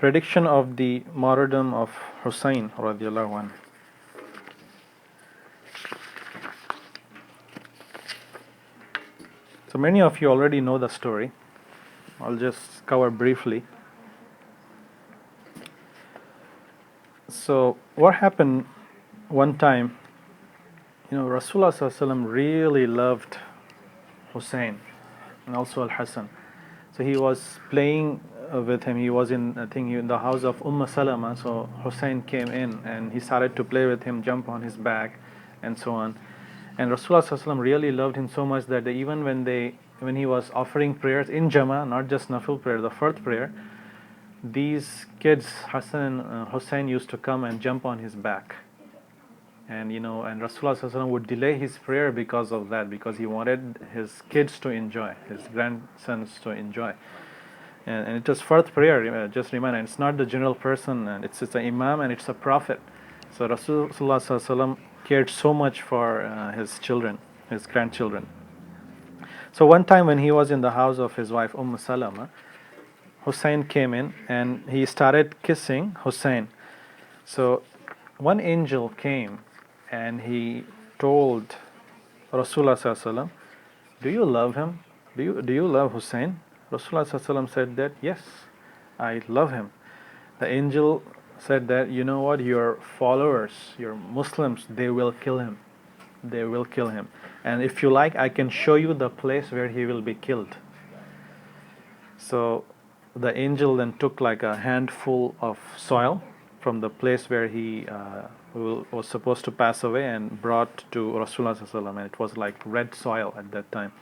Prediction of the martyrdom of Hussayn radiallahu anhu. So many of you already know the story. I'll just cover briefly. So what happened one time, Rasulullah sallallahu alaihi wasallam really loved Hussayn and also Al-Hassan. So he was playing with him. He was in the house of Salama. So Hussayn came in and he started to play with him, jump on his back, and so on. And Rasulullah sallallahu alaihi wasallam really loved him so much that even when he was offering prayers in Jama, not just Nafil prayer, the fourth prayer, these kids, Hassan and Hussayn, used to come and jump on his back. And and Rasulullah sallallahu alaihi wasallam would delay his prayer because of that, because he wanted his kids to enjoy, his grandsons to enjoy. And it was fourth prayer, just remember, it's not the general person, and it's an imam and it's a prophet. So Rasulullah sallallahu alaihi wasallam cared so much for his children, his grandchildren. So one time when he was in the house of his wife Salama, Hussayn came in and he started kissing Hussayn. So one angel came and he told Rasulullah sallallahu alaihi wasallam, "Do you love him? Do you love Hussayn?" Rasulullah sallallahu alaihi wasallam said that, "Yes, I love him." The angel said that, "You know what? Your followers, your Muslims, they will kill him. They will kill him. And if you like, I can show you the place where he will be killed." So the angel then took like a handful of soil from the place where he was supposed to pass away and brought to Rasulullah sallallahu alaihi wasallam, and it was like red soil at that time.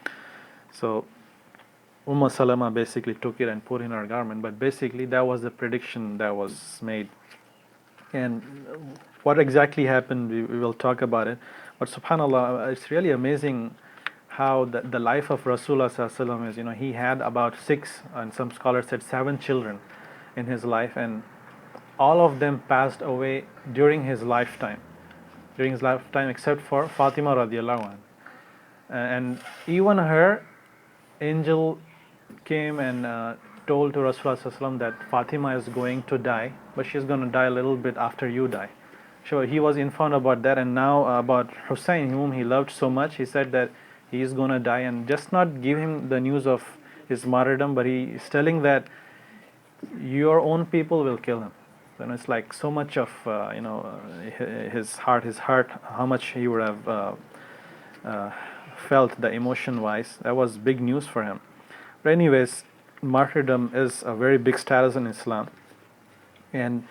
So Salama basically took it and put in her garment, but basically that was the prediction that was made. And what exactly happened, we will talk about it. But subhanAllah, it's really amazing how the life of Rasulullah sallallahu alaihi wasallam is. He had about 6, and some scholars said 7 children in his life, and all of them passed away during his lifetime. Except for Fatima radiallahu anha. And even her, angel came and told to Rasulullah sallallahu alaihi wasallam that Fatima is going to die, but she's going to die a little bit after you die. So he was informed about that, and now about Hussayn, whom he loved so much, he said that he is going to die, and just not give him the news of his martyrdom, but he is telling that your own people will kill him. And it's like so much of his heart, how much he would have felt the emotion wise. That was big news for him. But anyways, martyrdom is a very big status in Islam. And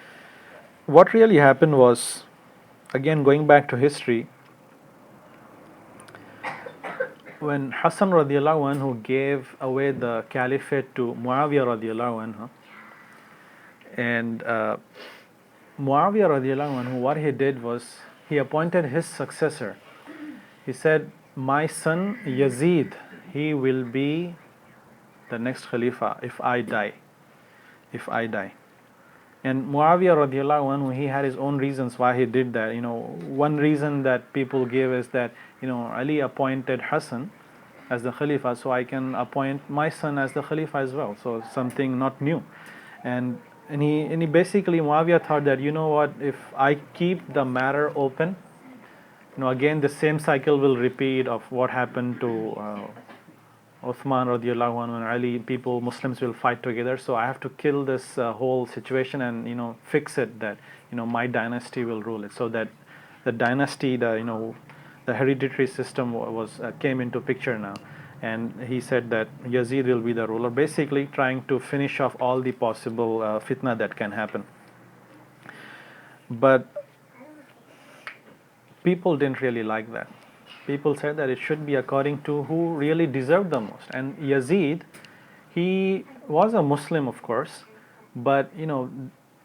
what really happened was, again going back to history, when Hassan radiallahu anhu gave away the caliphate to Muawiyah radiallahu anhu, and Muawiyah radiallahu anhu, what he did was he appointed his successor. He said, "My son Yazid, he will be the next Khalifa if I die. And Muawiyah radiallahu anhu, he had his own reasons why he did that. One reason that people give is that Ali appointed Hassan as the Khalifa, so I can appoint my son as the Khalifa as well. So something not new. And he basically, Muawiyah thought that, what, if I keep the matter open, again the same cycle will repeat of what happened to Uthman radiallahu anhu and Ali. Muslims will fight together. So I have to kill this whole situation and fix it that my dynasty will rule it. So that the dynasty, the hereditary system came into picture now. And he said that Yazid will be the ruler, basically trying to finish off all the possible fitna that can happen. But people didn't really like that. People said that it should be according to who really deserved the most. And Yazid, he was a Muslim, of course, but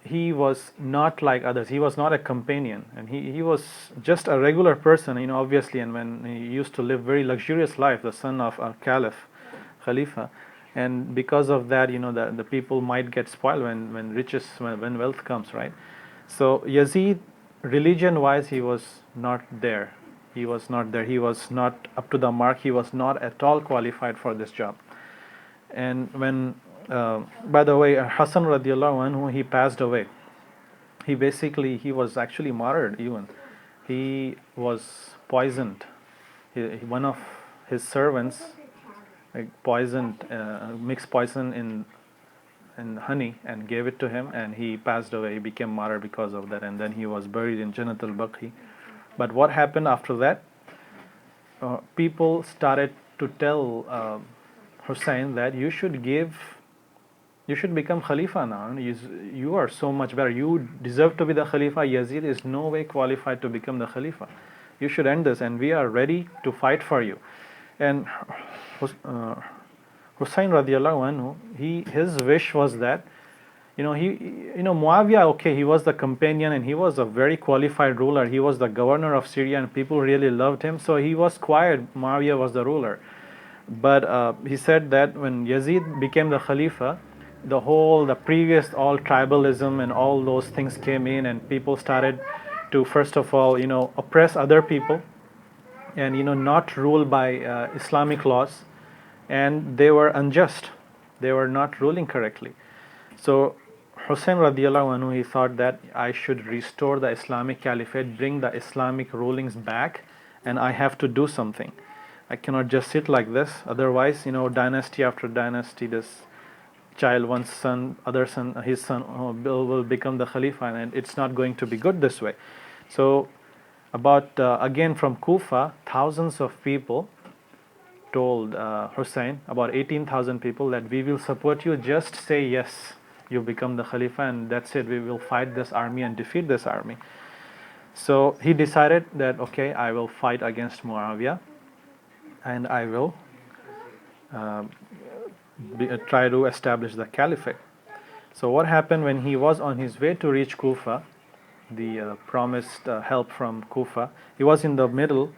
he was not like others. He was not a companion, and he was just a regular person, obviously. And when he used to live very luxurious life, the son of a caliph, Khalifa, and because of that, the people might get spoiled when wealth comes, right? So Yazid, religion-wise, he was not there. He was not up to the mark. He was not at all qualified for this job. And when By the way, Hassan radiallahu anhu, he passed away. He was actually martyred even. He was poisoned. One of his servants poisoned, mixed poison in honey and gave it to him, and he passed away. He became martyr because of that, and then he was buried in Jannat al-Baqi. But what happened after that? People started to tell Hussayn that you should become Khalifa now. You are so much better. You deserve to be the Khalifa. Yazid is no way qualified to become the Khalifa. You should end this, and we are ready to fight for you. And Hussayn radiallahu anhu, his wish was that, Muawiyah, okay, he was the companion and he was a very qualified ruler. He was the governor of Syria and people really loved him. So he was quiet. Muawiyah was the ruler. But he said that when Yazid became the Khalifa, the previous all tribalism and all those things came in, and people started to, first of all, oppress other people and, not rule by Islamic laws. And they were unjust. They were not ruling correctly. So Hussayn radiallahu anhu, he thought that I should restore the Islamic Caliphate, bring the Islamic rulings back, and I have to do something. I cannot just sit like this. Otherwise, dynasty after dynasty, this child, one son, other son, his son will become the Khalifa, and it's not going to be good this way. So again from Kufa, thousands of people told Hussayn, about 18,000 people, that we will support you, just say yes, you become the Khalifa, and that's it, we will fight this army and defeat this army. So he decided that, okay, I will fight against Muawiyah and I will try to establish the caliphate. So what happened when he was on his way to reach Kufa, the promised help from Kufa, he was in the middle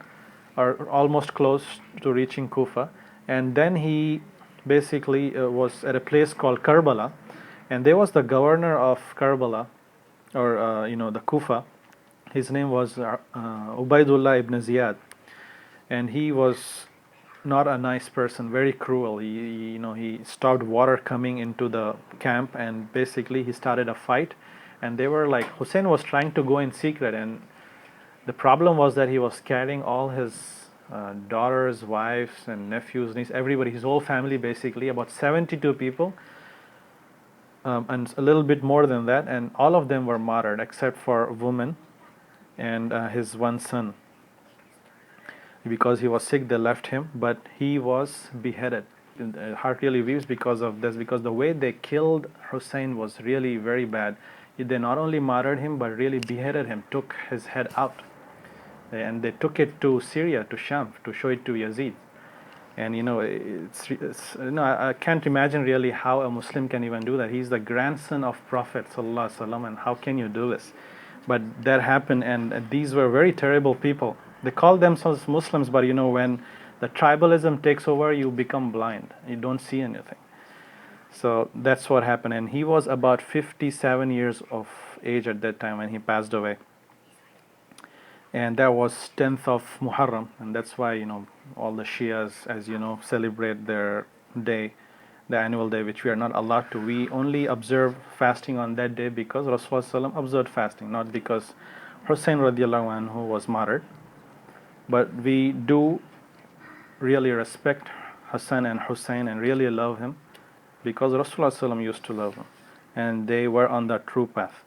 or almost close to reaching Kufa, and then he basically was at a place called Karbala, and there was the governor of Karbala, or the Kufa. His name was Ubaidullah ibn Ziyad, and he was not a nice person, very cruel. He stopped water coming into the camp, and basically he started a fight, and they were like, Hussayn was trying to go in secret, and the problem was that he was carrying all his daughters, wives, and nephews, nieces, everybody, his whole family basically, about 72 people, and a little bit more than that, and all of them were martyred except for a woman and his one son. Because he was sick, they left him, but he was beheaded. Heart really weeps because of this, because the way they killed Hussayn was really very bad. They not only martyred him, but really beheaded him, took his head out. And they took it to Syria, to Sham, to show it to Yazid. And I can't imagine really how a Muslim can even do that. He's the grandson of Prophet Sallalahu Alayhi Wasallam, and how can you do this? But that happened, and these were very terrible people. They call themselves Muslims, but when the tribalism takes over, you become blind. You don't see anything. So that's what happened. And he was about 57 years of age at that time when he passed away. And that was 10th of Muharram, and that's why all the Shias, as celebrate their day, the annual day, which we are not allowed to. We only observe fasting on that day because Rasulullah observed fasting, not because Hussayn radiallahu anhu was martyred. But we do really respect Hassan and Hussayn and really love him because Rasulullah used to love him, and they were on the true path.